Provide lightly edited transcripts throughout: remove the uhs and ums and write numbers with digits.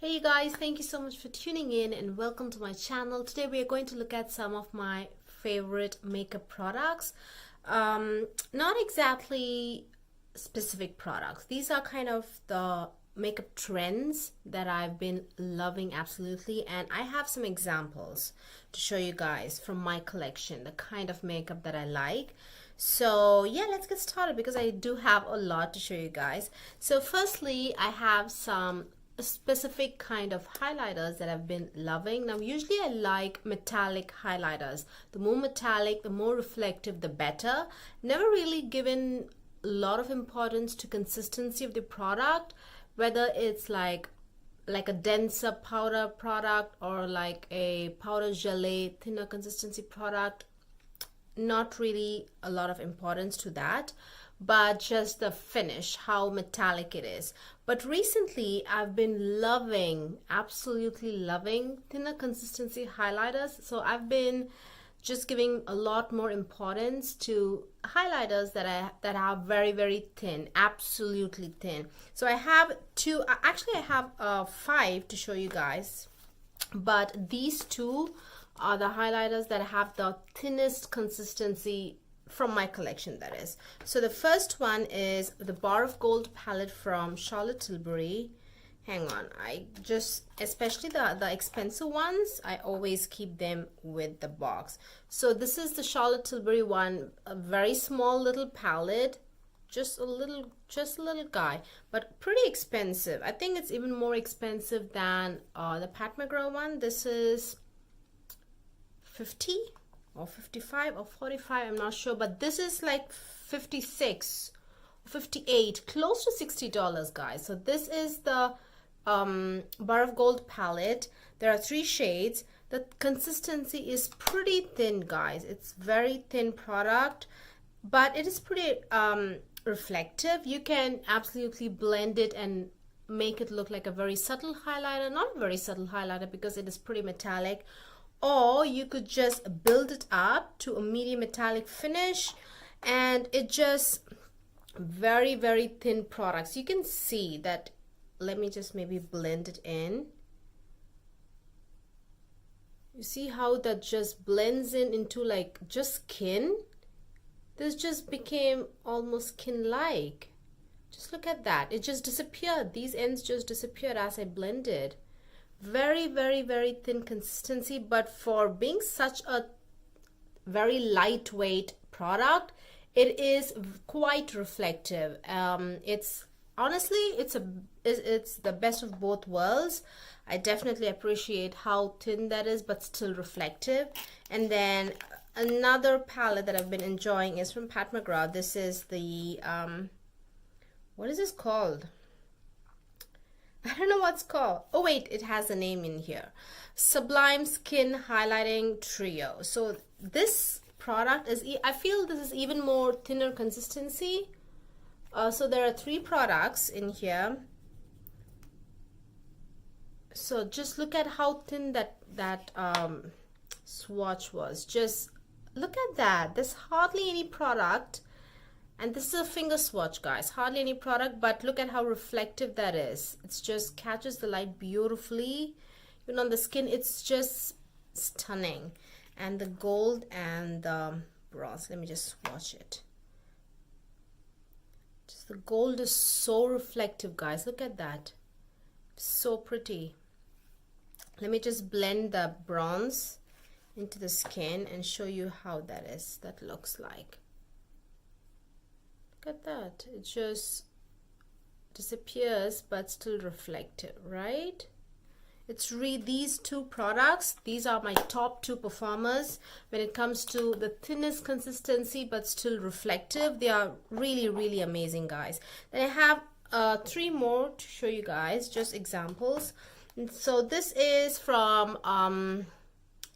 Hey you guys, thank you so much for tuning in and welcome to my channel. Today we are going to look at some of my favorite makeup products. Not exactly specific products. These are kind of the makeup trends that I've been loving absolutely, and I have some examples to show you guys from my collection, the kind of makeup that I like. So yeah, let's get started because I do have a lot to show you guys. So firstly, I have some specific kind of highlighters that I've been loving. Now usually I like metallic highlighters. The more metallic, the more reflective, the better. Never really given a lot of importance to consistency of the product, whether it's like a denser powder product or like a powder gelée thinner consistency product. Not really a lot of importance to that, but just the finish, how metallic it is. But recently I've been loving, absolutely loving thinner consistency highlighters. So I've been just giving a lot more importance to highlighters that are very, very thin, absolutely thin. So I have two, actually I have 5 to show you guys, but these two are the highlighters that have the thinnest consistency from my collection, that is. So the first one is the Bar of Gold palette from Charlotte Tilbury. Hang on, I just, especially the expensive ones, I always keep them with the box. So this is the Charlotte Tilbury one, a very small little palette, just a little guy, but pretty expensive. I think it's even more expensive than the PATMcGRATH one. This is 50 or 55 or 45, I'm not sure, but this is like 56 or 58, close to $60, guys. So this is the Bar of Gold palette. There are 3 shades. The consistency is pretty thin, guys. It's very thin product, but it is pretty reflective. You can absolutely blend it and make it look like a very subtle highlighter. Not a very subtle highlighter because it is pretty metallic, or you could just build it up to a medium metallic finish, and it just very, very thin products. You can see that. Let me just maybe blend it in. You see how that just blends in into like just skin? This just became almost skin-like. Just look at that. It just disappeared. These ends just disappeared as I blended. Very, very, very thin consistency, but for being such a very lightweight product, it is quite reflective. It's honestly, it's the best of both worlds. I definitely appreciate how thin that is, but still reflective. And then another palette that I've been enjoying is from PATMcGRATH. This is the what is this called? I don't know what's called. Oh wait, it has a name in here. Sublime Skin Highlighting Trio. So this product is, I feel this is even more thinner consistency. So there are 3 products in here. So just look at how thin that swatch was. Just look at that. There's hardly any product. And this is a finger swatch, guys. Hardly any product, but look at how reflective that is. It just catches the light beautifully. Even on the skin, it's just stunning. And the gold and the bronze. Let me just swatch it. Just the gold is so reflective, guys. Look at that. So pretty. Let me just blend the bronze into the skin and show you how that looks like. Look at that. It just disappears but still reflective, right? It's these 2 products, these are my top 2 performers when it comes to the thinnest consistency but still reflective. They are really, really amazing, guys. Then I have 3 more to show you guys, just examples. And so this is from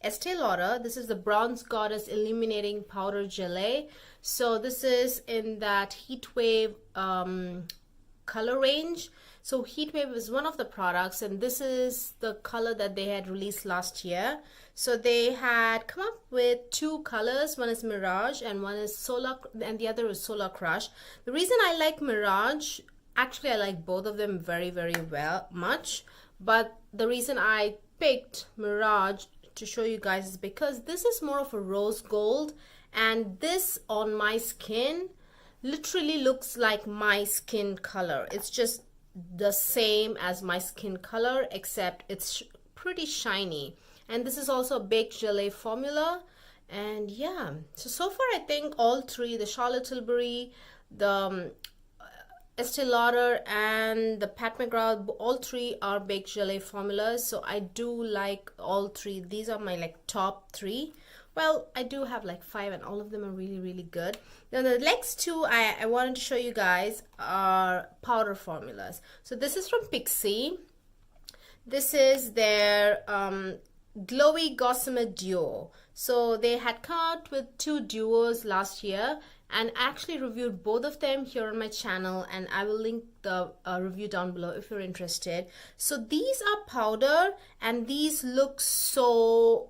Estee Lauder. This is the Bronze Goddess Illuminating Powder Gelée. So this is in that Heat Wave color range. So Heat Wave is one of the products, and this is the color that they had released last year. So they had come up with 2 colors. One is Mirage and one is Solar, and the other is Solar Crush. The reason I like Mirage Actually, I like both of them very, very much. But the reason I picked Mirage to show you guys is because this is more of a rose gold, and this on my skin literally looks like my skin color. It's just the same as my skin color, except it's pretty shiny. And this is also a baked gelée formula. And yeah, so far I think all three, the Charlotte Tilbury, the Estee Lauder, and the PATMcGRATH, all three are baked gelée formulas. So I do like all three. These are my like top three. Well, I do have like 5, and all of them are really, really good. Now the next two I wanted to show you guys are powder formulas. So this is from PIXI. This is their GLOWY GOSSAMER duo. So they had come out with 2 duos last year, and actually reviewed both of them here on my channel, and I will link the review down below if you're interested. So these are powder, and these look so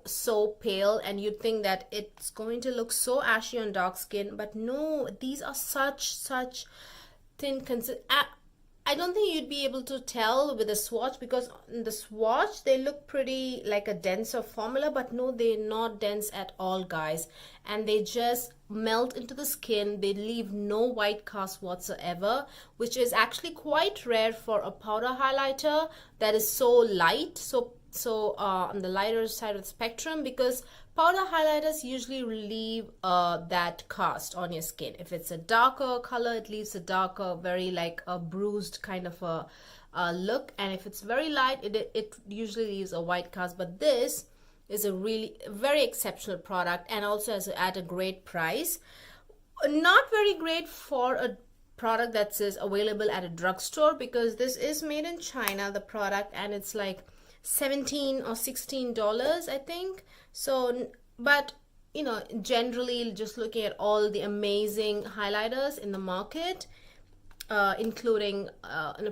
pale, and you'd think that it's going to look so ashy on dark skin, but no, these are such thin I don't think you'd be able to tell with a swatch, because in the swatch they look pretty like a denser formula, but no, they're not dense at all, guys, and they just melt into the skin. They leave no white cast whatsoever, which is actually quite rare for a powder highlighter that is so light, so on the lighter side of the spectrum, because powder highlighters usually leave that cast on your skin. If it's a darker color, it leaves a darker, very like a bruised kind of a look, and if it's very light, it usually leaves a white cast. But this is a really very exceptional product, and also at a great price. Not very great for a product that is available at a drugstore, because this is made in China, the product, and it's like $17 or $16, I think. So, but you know, generally, just looking at all the amazing highlighters in the market, including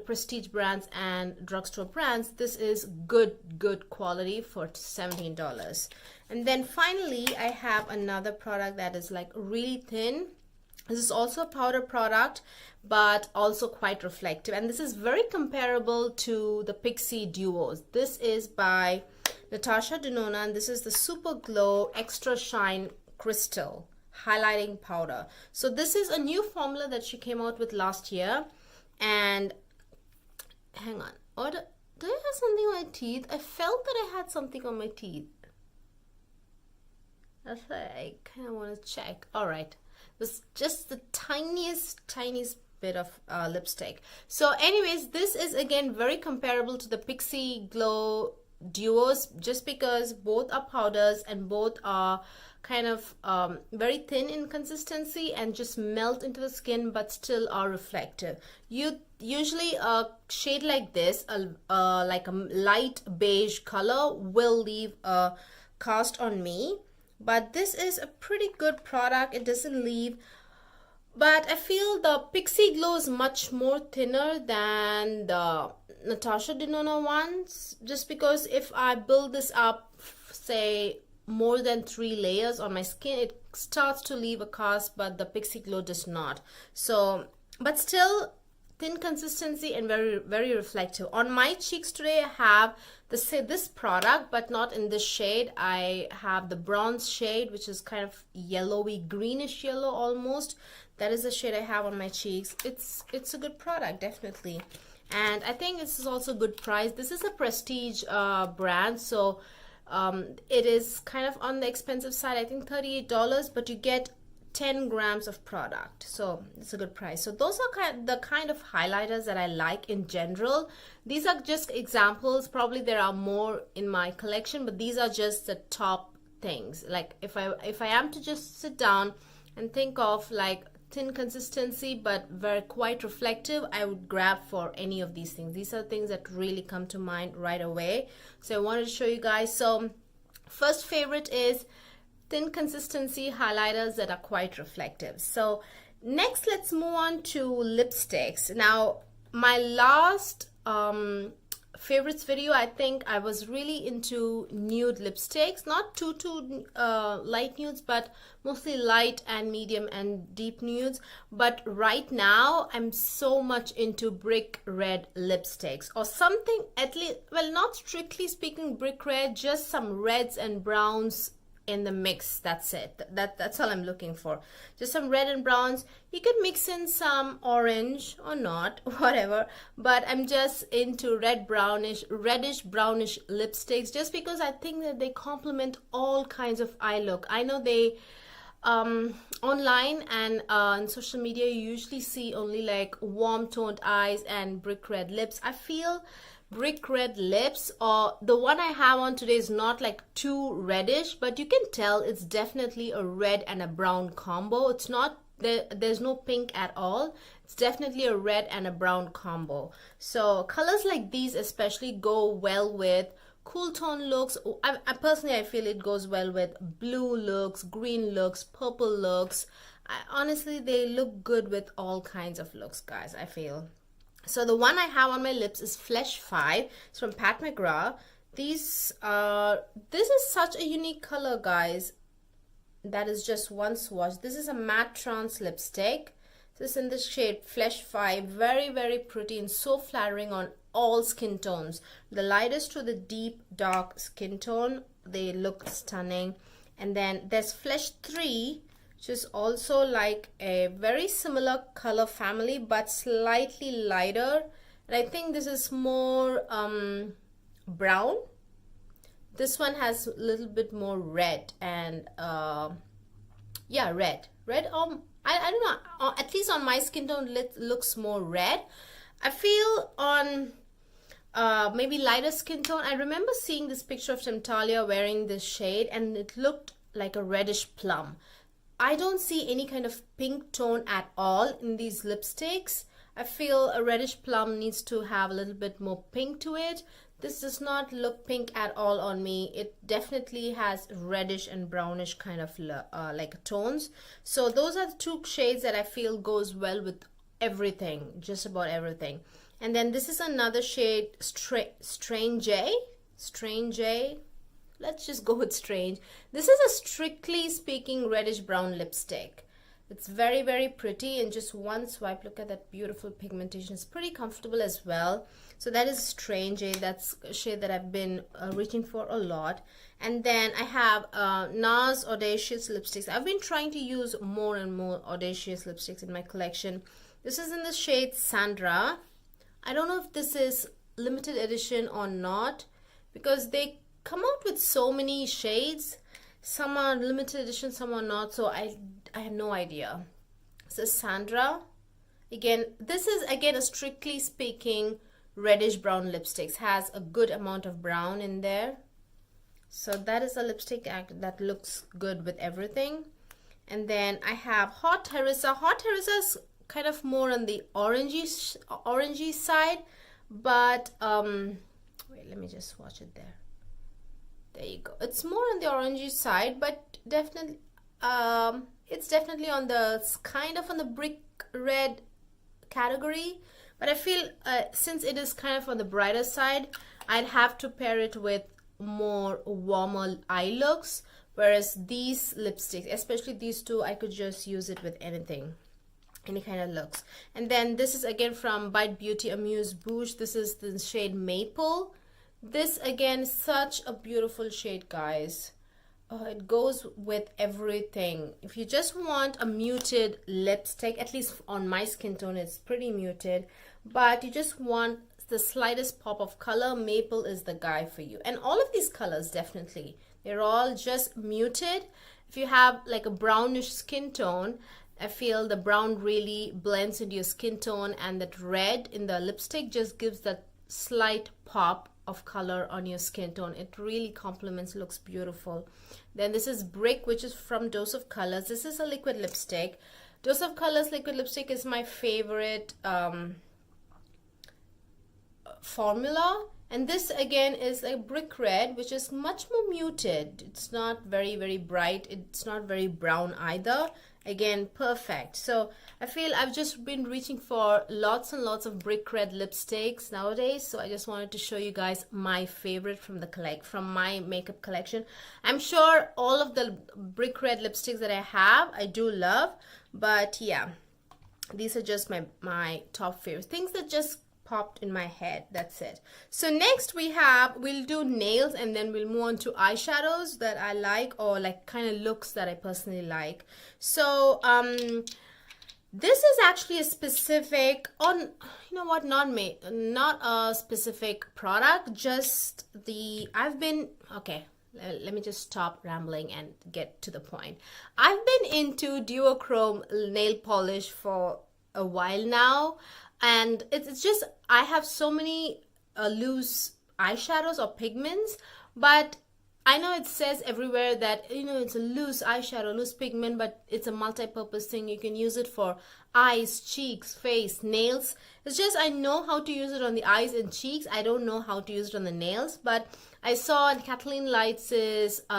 prestige brands and drugstore brands, this is good quality for $17. And then finally, I have another product that is like really thin. This is also a powder product, but also quite reflective, and this is very comparable to the PIXI duos. This is by NATASHA, DENONA, and this is the Super Glow Extra Shine Crystal Highlighting Powder. So this is a new formula that she came out with last year. And hang on, do I have something on my teeth? I felt that I had something on my teeth. That's why I kind of want to check. All right. Was just the tiniest bit of lipstick. So anyways, this is again very comparable to the PIXI Glow duos, just because both are powders and both are kind of very thin in consistency and just melt into the skin, but still are reflective. You usually a shade like this, like a light beige color, will leave a cast on me. But this is a pretty good product. It doesn't leave, but I feel the PIXI Glow is much more thinner than the NATASHA DENONA ones, just because if I build this up, say more than 3 layers on my skin, it starts to leave a cast, but the PIXI Glow does not. So, but still thin consistency and very reflective. On my cheeks today, I have this product, but not in this shade. I have the bronze shade, which is kind of yellowy, greenish yellow almost. That is the shade I have on my cheeks. It's a good product, definitely, and I think this is also a good price. This is a prestige brand, so it is kind of on the expensive side. I think $38, but you get 10 grams of product, so it's a good price. So those are the kind of highlighters that I like in general. These are just examples. Probably there are more in my collection, but these are just the top things. Like if I am to just sit down and think of like thin consistency but quite reflective, I would grab for any of these things. These are things that really come to mind right away. So I wanted to show you guys. So first favorite is thin consistency highlighters that are quite reflective. So next, let's move on to lipsticks. Now my last favorites video, I think I was really into nude lipsticks, not too light nudes, but mostly light and medium and deep nudes. But right now I'm so much into brick red lipsticks, or something, at least, well, not strictly speaking brick red, just some reds and browns in the mix. That's it. That's all I'm looking for. Just some red and browns. You could mix in some orange or not, whatever, but I'm just into reddish brownish lipsticks, just because I think that they complement all kinds of eye look. I know they online and on social media you usually see only like warm toned eyes and brick red lips. I feel brick red lips, or the one I have on today, is not like too reddish, but you can tell it's definitely a red and a brown combo. It's not there's no pink at all. It's definitely a red and a brown combo. So colors like these especially go well with cool tone looks. I personally, I feel it goes well with blue looks, green looks, purple looks. Honestly, they look good with all kinds of looks, guys, I feel. So the one I have on my lips is Flesh 5. It's from PATMcGRATH. This is such a unique color, guys. That is just one swatch. This is a matte trance lipstick. This is in the shade Flesh 5. Very, very pretty and so flattering on all skin tones. The lightest to the deep dark skin tone. They look stunning. And then there's Flesh 3, which is also like a very similar color family but slightly lighter, and I think this is more brown. This one has a little bit more red and yeah, red I don't know, at least on my skin tone it looks more red. I feel on maybe lighter skin tone, I remember seeing this picture of Temptalia wearing this shade and it looked like a reddish plum. I don't see any kind of pink tone at all in these lipsticks. I feel a reddish plum needs to have a little bit more pink to it. This does not look pink at all on me. It definitely has reddish and brownish kind of like tones. So those are the two shades that I feel goes well with everything, just about everything. And then this is another shade, Strange J. Let's just go with Strange. This is a strictly speaking reddish brown lipstick. It's very, very pretty, and just one swipe, look at that beautiful pigmentation. It's pretty comfortable as well. So that is Strange J. That's a shade that I've been reaching for a lot. And then I have NARS Audacious lipsticks. I've been trying to use more and more Audacious lipsticks in my collection. This is in the shade Sandra. I don't know if this is limited edition or not, because they come out with so many shades. Some are limited edition, some are not, so I have no idea. So Sandra, again, this is again a strictly speaking reddish brown lipsticks, has a good amount of brown in there. So that is a lipstick that looks good with everything. And then I have Hot Harissa. Hot Harissa is kind of more on the orangey side, but wait, let me just swatch it there. There you go. It's more on the orangey side, but definitely it's definitely on the kind of on the brick red category. But I feel since it is kind of on the brighter side, I'd have to pair it with more warmer eye looks, whereas these lipsticks, especially these two, I could just use it with anything, any kind of looks. And then this is again from Bite Beauty AMUSE BOUCHE. This is the shade Maple. This again, such a beautiful shade, guys. It goes with everything. If you just want a muted lipstick, at least on my skin tone it's pretty muted, but you just want the slightest pop of color, Maple is the guy for you. And all of these colors, definitely, they're all just muted. If you have like a brownish skin tone, I feel the brown really blends into your skin tone, and that red in the lipstick just gives that slight pop of color on your skin tone. It really complements, looks beautiful. Then this is Brick, which is from Dose of Colors. This is a liquid lipstick. Dose of Colors liquid lipstick is my favorite formula, and this again is a brick red, which is much more muted. It's not very, very bright. It's not very brown either. Again, perfect. So I feel I've just been reaching for lots and lots of brick red lipsticks nowadays, so I just wanted to show you guys my favorite from the from my makeup collection. I'm sure all of the brick red lipsticks that I have I do love, but yeah, these are just my top favorite things that just popped in my head. That's it. So next we'll do nails, and then we'll move on to eyeshadows that I like, or like kind of looks that I personally like. So this is actually a specific on, you know what, not a specific product, just okay, let me just stop rambling and get to the point. I've been into duochrome nail polish for a while now, and it's just I have so many loose eyeshadows or pigments, but I know it says everywhere that, you know, it's a loose eyeshadow, loose pigment, but it's a multi-purpose thing. You can use it for eyes, cheeks, face, nails. It's just I know how to use it on the eyes and cheeks. I don't know how to use it on the nails, but I saw in Kathleen Lights'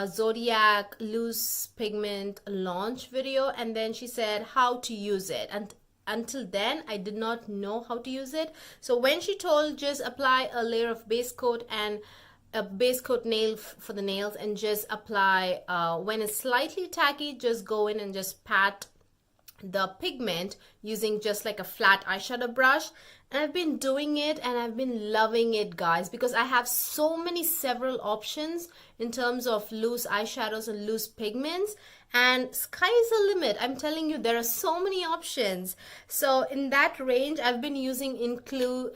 Zodiac loose pigment launch video, and then she said how to use it, and until then I did not know how to use it. So when she told just apply a layer of base coat and a base coat nail for the nails, and just apply when it's slightly tacky, just go in and just pat the pigment using just like a flat eyeshadow brush. And I've been doing it and I've been loving it, guys, because I have several options in terms of loose eyeshadows and loose pigments, and sky is the limit. I'm telling you, there are so many options. So in that range, I've been using INGLOT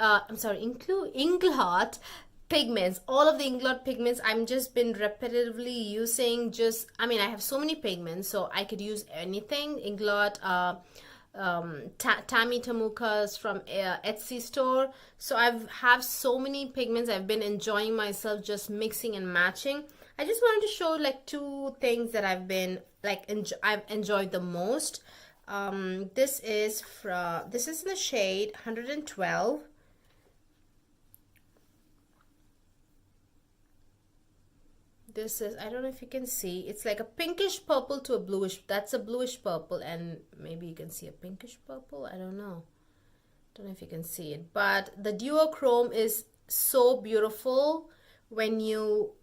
pigments. All of the INGLOT pigments I'm just been repetitively using. I have so many pigments, so I could use anything. INGLOT, Tammy Tamuka's from Etsy store. So I have so many pigments. I've been enjoying myself just mixing and matching. I just wanted to show like two things that I've been like I've enjoyed the most. This is in the shade 112. This is, I don't know if you can see, it's like a pinkish purple to a bluish, that's a bluish purple, and maybe you can see a pinkish purple, I don't know if you can see it, but the duochrome is so beautiful when you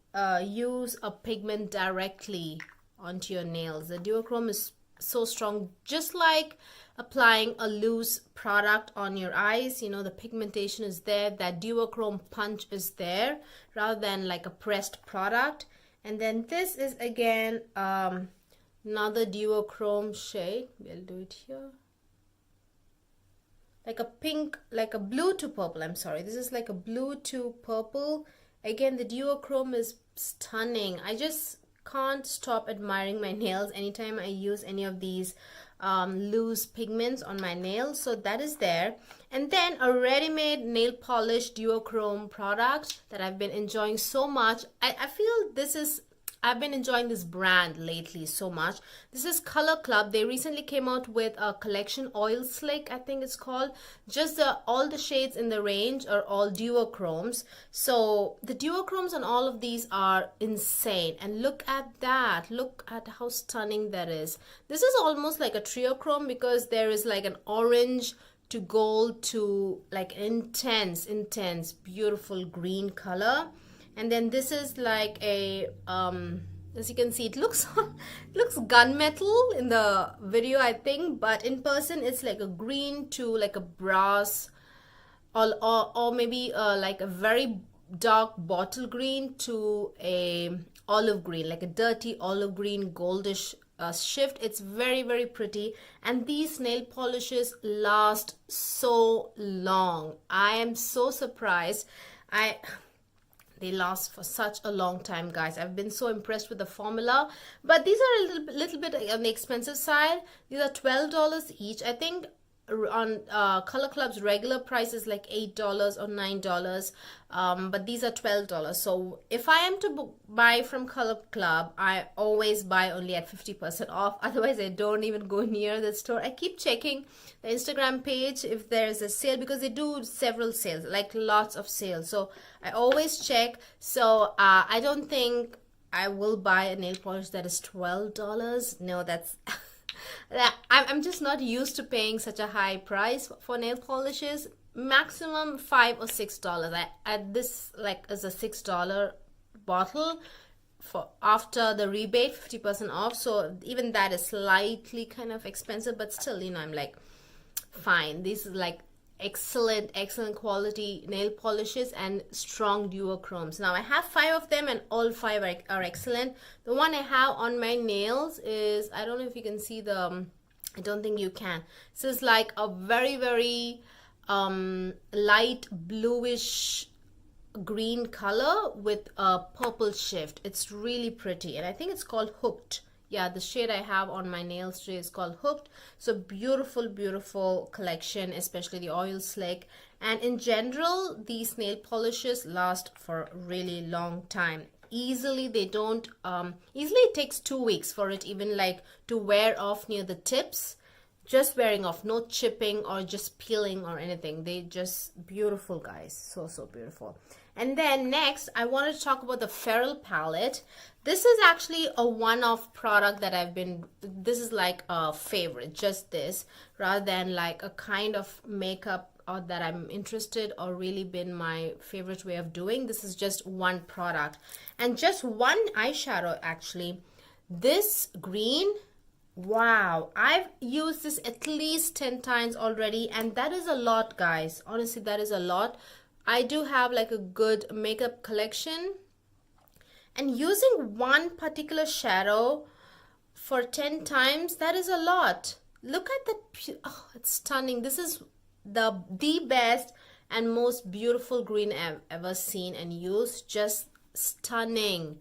use a pigment directly onto your nails. The duochrome is so strong, just like applying a loose product on your eyes. You know, the pigmentation is there, that duochrome punch is there, rather than like a pressed product. And then this is again another duochrome shade. We'll do it here, like a pink, like a blue to purple. I'm sorry, this is like a blue to purple. Again, the duochrome is stunning. I just can't stop admiring my nails anytime I use any of these loose pigments on my nails. So that is there. And then a ready-made nail polish duochrome product that I've been enjoying so much. I feel I've been enjoying this brand lately so much. This is Color Club. They recently came out with a collection, Oil Slick, I think it's called. Just all the shades in the range are all duochromes. So the duochromes on all of these are insane. And look at that. Look at how stunning that is. This is almost like a triochrome, because there is like an orange to gold to like intense beautiful green color. And then this is like a as you can see, it looks gunmetal in the video, I think, but in person it's like a green to like a brass, or maybe like a very dark bottle green to a olive green, like a dirty olive green goldish shift. It's very, very pretty, and these nail polishes last so long. I am so surprised. They last for such a long time, guys. I've been so impressed with the formula, but these are a little bit on the expensive side. These are $12 each. I think on Color Club's regular price is like $8 or $9, but these are $12. So if I am to buy from Color Club, I always buy only at 50% off. Otherwise, I don't even go near the store. I keep checking the Instagram page if there's a sale, because they do several sales, like lots of sales. So I always check. So I don't think I will buy a nail polish that is $12. No, that's I'm just not used to paying such a high price for nail polishes. Maximum $5 or $6. At this, like, is a $6 bottle for after the rebate, 50% off. So even that is slightly kind of expensive, but still, you know, I'm like, fine. This is like excellent quality nail polishes and strong duochromes. Now I have 5 of them and all 5 are excellent. The one I have on my nails is, I don't know if you can see the, I don't think you can. This is like a very light bluish green color with a purple shift. It's really pretty, and I think it's called Hooked. Yeah, the shade I have on my nails today is called Hooked. So beautiful collection, especially the oil slick. And in general, these nail polishes last for a really long time. Easily, they don't, easily it takes 2 weeks for it even like to wear off near the tips. Just wearing off, no chipping or just peeling or anything. They just beautiful, guys. So beautiful. And then next, I wanted to talk about the Feral palette. This is actually a one-off product that I've been, this is like a favorite, just this, rather than like a kind of makeup or that I'm interested or really been my favorite way of doing. This is just one product and just one eyeshadow actually. This green, wow, I've used this at least 10 times already, and that is a lot, guys. Honestly, that is a lot. I do have like a good makeup collection, and using one particular shadow for 10 times, that is a lot. Look at that. Oh, it's stunning. This is the best and most beautiful green I've ever seen and used. Just stunning.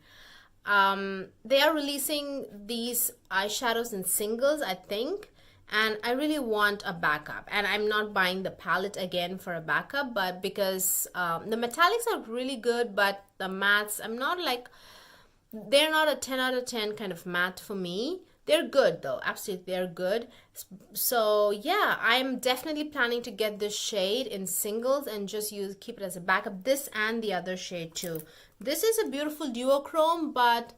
They are releasing these eyeshadows in singles, I think, and I really want a backup, and I'm not buying the palette again for a backup, but because the metallics are really good, but the mattes, I'm not like, they're not a 10 out of 10 kind of matte for me. They're good though, absolutely, they're good. So yeah, I'm definitely planning to get this shade in singles and just keep it as a backup, this and the other shade too. This is a beautiful duochrome, but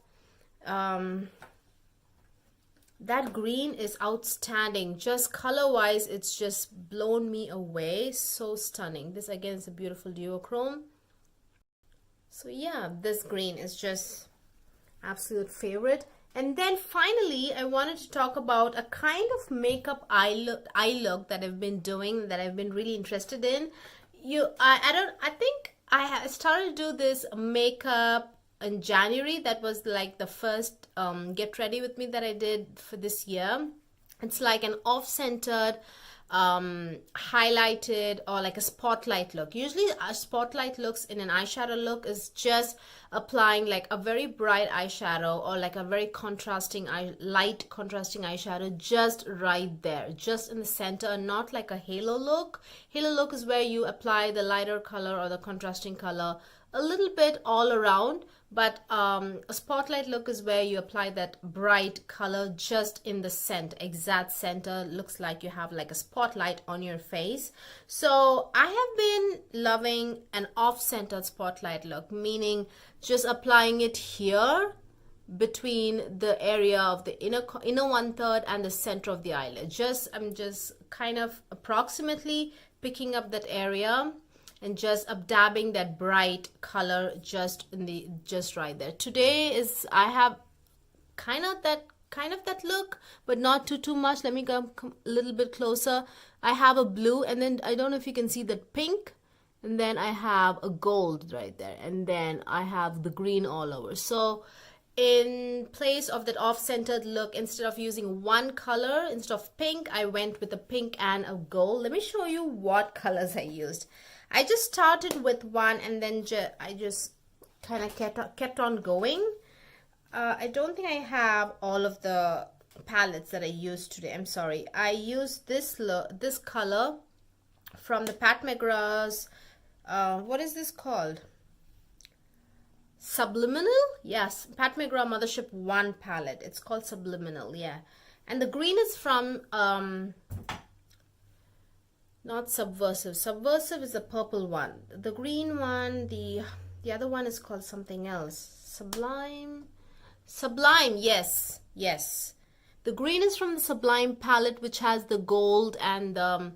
that green is outstanding. Just color wise, it's just blown me away. So stunning. This again is a beautiful duochrome. So yeah, this green is just absolute favorite. And then finally, I wanted to talk about a kind of makeup eye look that I've been doing, that I've been really interested in. I think I started to do this makeup in January. That was like the first get ready with me that I did for this year. It's like an off-centered highlighted or like a spotlight look. Usually a spotlight looks in an eyeshadow look is just applying like a very bright eyeshadow or like a very contrasting light contrasting eyeshadow just right there, just in the center, not like a halo look. Halo look is where you apply the lighter color or the contrasting color a little bit all around, but a spotlight look is where you apply that bright color just in the center, exact center. Looks like you have like a spotlight on your face. So I have been loving an off-centered spotlight look, meaning just applying it here between the area of the inner 1/3 and the center of the eyelid. I'm just kind of approximately picking up that area and just dabbing that bright color just right there. Today is, I have kind of that look, but not too much. Let me come a little bit closer. I have a blue, and then I don't know if you can see that pink, and then I have a gold right there, and then I have the green all over. So in place of that off-centered look, instead of using one color, instead of pink, I went with a pink and a gold. Let me show you what colors I used. I just started with one, and then I just kind of kept on going. I don't think I have all of the palettes that I used today. I'm sorry. I used this color from the PATMcGRATH's, what is this called? Subliminal? Yes, PATMcGRATH Mothership 1 palette. It's called Subliminal, yeah. And the green is from not Subversive. Subversive is the purple one. The green one, the other one is called something else. Sublime, yes. The The green is from the Sublime palette, which has the gold and the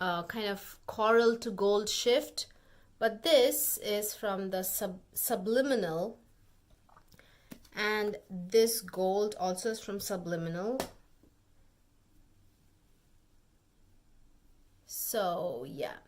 kind of coral to gold shift. But this is from the Subliminal, and this gold also is from Subliminal. So yeah,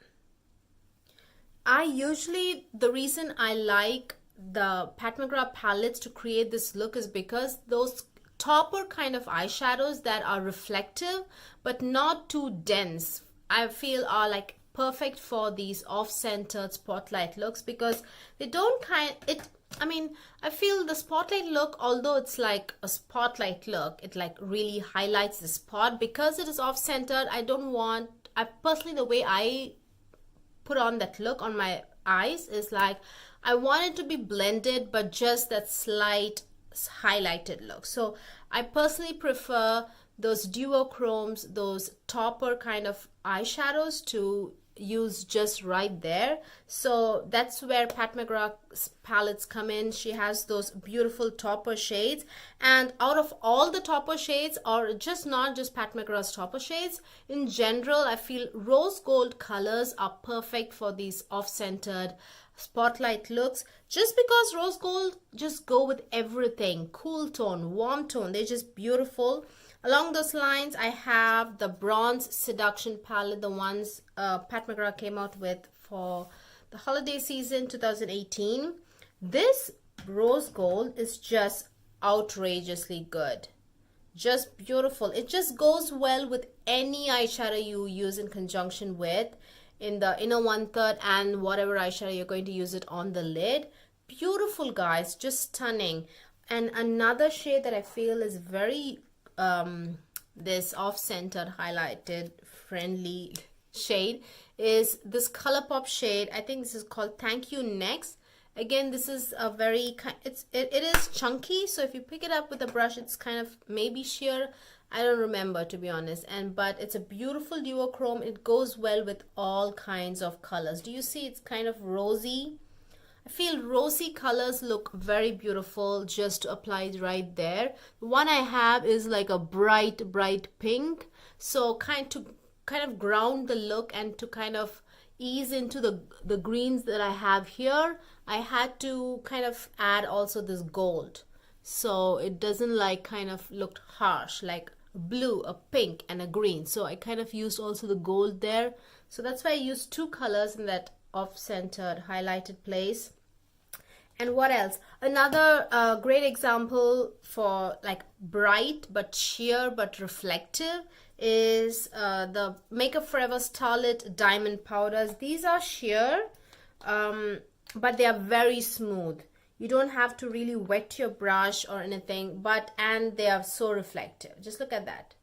the reason I like the PATMcGRATH palettes to create this look is because those topper kind of eyeshadows that are reflective but not too dense, I feel are like perfect for these off-centered spotlight looks, because they don't I feel the spotlight look, although it's like a spotlight look, it like really highlights the spot. Because it is off-centered, I personally, the way I put on that look on my eyes is like, I want it to be blended, but just that slight highlighted look. So I personally prefer those duochromes, those topper kind of eyeshadows to use just right there. So that's where PATMcGRATH's palettes come in. She has those beautiful topper shades, and out of all the topper shades, or just not just PATMcGRATH's topper shades, in general I feel rose gold colors are perfect for these off-centered spotlight looks, just because rose gold just go with everything. Cool tone, warm tone, they're just beautiful. Along those lines, I have the Bronze Seduction palette, the ones PATMcGRATH came out with for the holiday season 2018. This rose gold is just outrageously good. Just beautiful. It just goes well with any eyeshadow you use in conjunction with in the inner 1/3 and whatever eyeshadow you're going to use it on the lid. Beautiful, guys, just stunning. And another shade that I feel is very this off-centered highlighted friendly shade is this ColourPop shade. I think this is called Thank You Next. Again, this is a very it is chunky, so if you pick it up with a brush, it's kind of maybe sheer, I don't remember, to be honest. But it's a beautiful duochrome. It goes well with all kinds of colors. Do you see it's kind of rosy? I feel rosy colors look very beautiful just to apply right there. The one I have is like a bright pink, so kind of ground the look and to kind of ease into the greens that I have here, I had to kind of add also this gold, so it doesn't like kind of look harsh like a blue, a pink and a green. So I kind of used also the gold there, so that's why I used two colors in that off-centered highlighted place. And what else? Another great example for like bright but sheer but reflective is the Makeup Forever Starlit Diamond Powders. These are sheer, but they are very smooth. You don't have to really wet your brush or anything, and they are so reflective. Just look at that.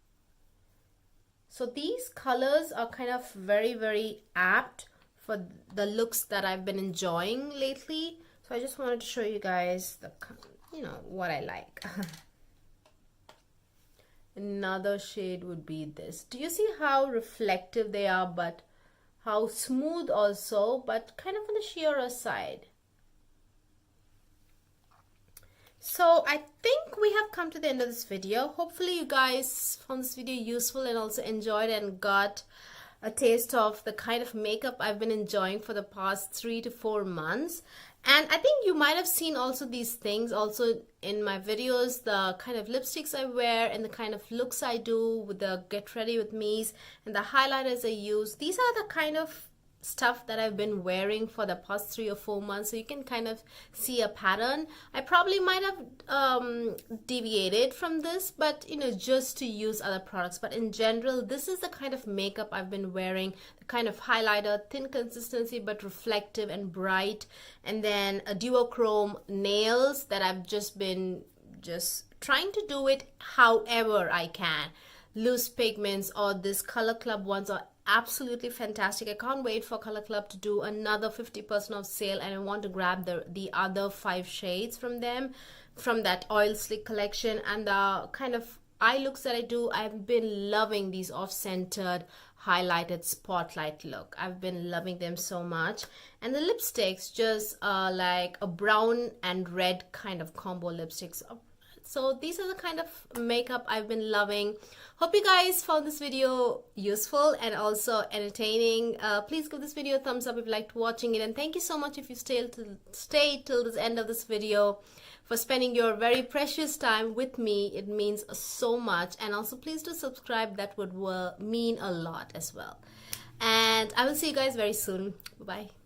So these colors are kind of very apt for the looks that I've been enjoying lately. So I just wanted to show you guys the, what I like. Another shade would be this. Do you see how reflective they are, but how smooth also, but kind of on the sheerer side? So I think we have come to the end of this video. Hopefully you guys found this video useful and also enjoyed and got a taste of the kind of makeup I've been enjoying for the past 3 to 4 months. And I think you might have seen also these things also in my videos, the kind of lipsticks I wear and the kind of looks I do with the Get Ready With Me's and the highlighters I use. These are the kind of stuff that I've been wearing for the past 3 or 4 months, so you can kind of see a pattern. I probably might have deviated from this, but just to use other products. But in general, this is the kind of makeup I've been wearing, the kind of highlighter, thin consistency but reflective and bright, and then a duochrome nails that I've just been trying to do it however I can. Loose pigments or this Color Club ones are absolutely fantastic. I can't wait for Color Club to do another 50% off sale, and I want to grab the other 5 shades from them, from that Oil Slick collection. And the kind of eye looks that I do, I've been loving these off-centered highlighted spotlight look. I've been loving them so much. And the lipsticks, just like a brown and red kind of combo lipsticks. So these are the kind of makeup I've been loving. Hope you guys found this video useful and also entertaining. Please give this video a thumbs up if you liked watching it, and thank you so much if you stayed till the end of this video, for spending your very precious time with me. It means so much. And also please do subscribe, that would mean a lot as well. And I will see you guys very soon. Bye bye.